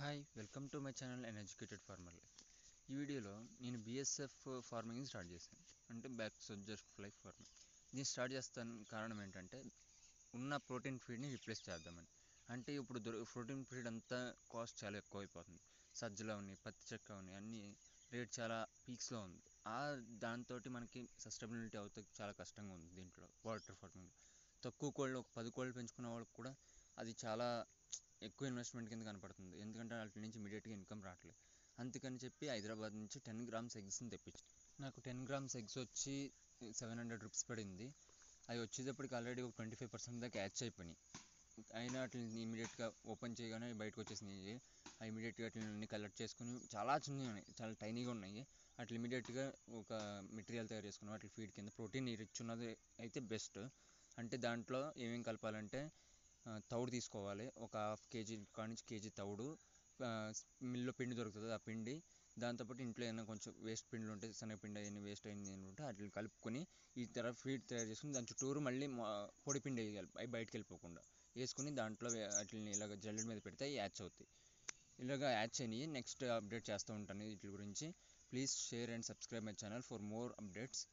Hi welcome to my channel and educated farmer life. ఈ వీడియోలో నేను బిఎస్ఎఫ్ ఫార్మింగ్ స్టార్ట్ చేశాను, అంటే బ్యాక్ సోల్జర్ ఫ్లై ఫార్మింగ్. దీన్ని స్టార్ట్ చేస్తాను కారణం ఏంటంటే ఉన్న ప్రోటీన్ ఫీడ్ని రీప్లేస్ చేద్దామని. అంటే ఇప్పుడు ప్రోటీన్ ఫీడ్ అంతా కాస్ట్ చాలా ఎక్కువైపోతుంది. సజ్జలో ఉన్నాయి, పత్తి చెక్క ఉన్నాయి, అన్నీ రేట్ చాలా పీక్స్లో ఉంది. దాంతో మనకి సస్టైనబిలిటీ అవుతే చాలా కష్టంగా ఉంది. దీంట్లో వాటర్ ఫార్మింగ్ తక్కువ కోళ్ళు, ఒక 10 కోళ్ళు పెంచుకున్న వాళ్ళకి కూడా అది చాలా ఎక్కువ ఇన్వెస్ట్మెంట్ కింద కనపడుతుంది. ఎందుకంటే వాటి నుంచి ఇమీడియట్గా ఇన్కమ్ రావట్లేదు. అందుకని చెప్పి హైదరాబాద్ నుంచి 10 గ్రామ్స్ ఎగ్స్ని తెప్పించాను. నాకు 10 గ్రామ్స్ ఎగ్స్ వచ్చి 700 రూపీస్ పడింది. అవి వచ్చేటప్పటికి ఆల్రెడీ ఒక 25% దాకా హ్యాచ్ అయిపోయినాయి. అయినా వాటిని ఇమీడియట్గా ఓపెన్ చేయగానే బయటకు వచ్చేసినాయి. అవి ఇమీడియట్గా వాటిని కలెక్ట్ చేసుకుని చాలా చిన్నవి ఉన్నాయి, చాలా టైనీగా ఉన్నాయి. వాటిని ఇమీడియట్గా ఒక మెటీరియల్ తయారు చేసుకుని వాటి ఫీడ్ కింద ప్రోటీన్ రిచ్ ఉన్నది అయితే బెస్ట్. అంటే దాంట్లో ఏమేమి కలపాలంటే తౌడు తీసుకోవాలి, ఒక ½ కేజీ కాడి నుంచి కేజీ తౌడు. మిల్లో పిండి దొరుకుతుంది, ఆ పిండి. దాంతోపాటు ఇంట్లో ఏమైనా కొంచెం వేస్ట్ పిండిలు ఉంటే, శనగపిండి అవన్నీ వేస్ట్ అయింది ఉంటే వాటిని కలుపుకొని ఈ ఫీడ్ తయారు చేసుకుని దాని చుట్టూరు మళ్ళీ పొడి పిండి వేయాలి, అవి బయటకు వెళ్ళిపోకుండా వేసుకుని దాంట్లో వాటిని ఇలాగ జల్లెడ మీద పెడితే అవి యాచ్ అవుతాయి. ఇలాగ యాచ్ అయినాయి. నెక్స్ట్ అప్డేట్ చేస్తూ ఉంటాను వీటి గురించి. Please share and subscribe my channel for more updates.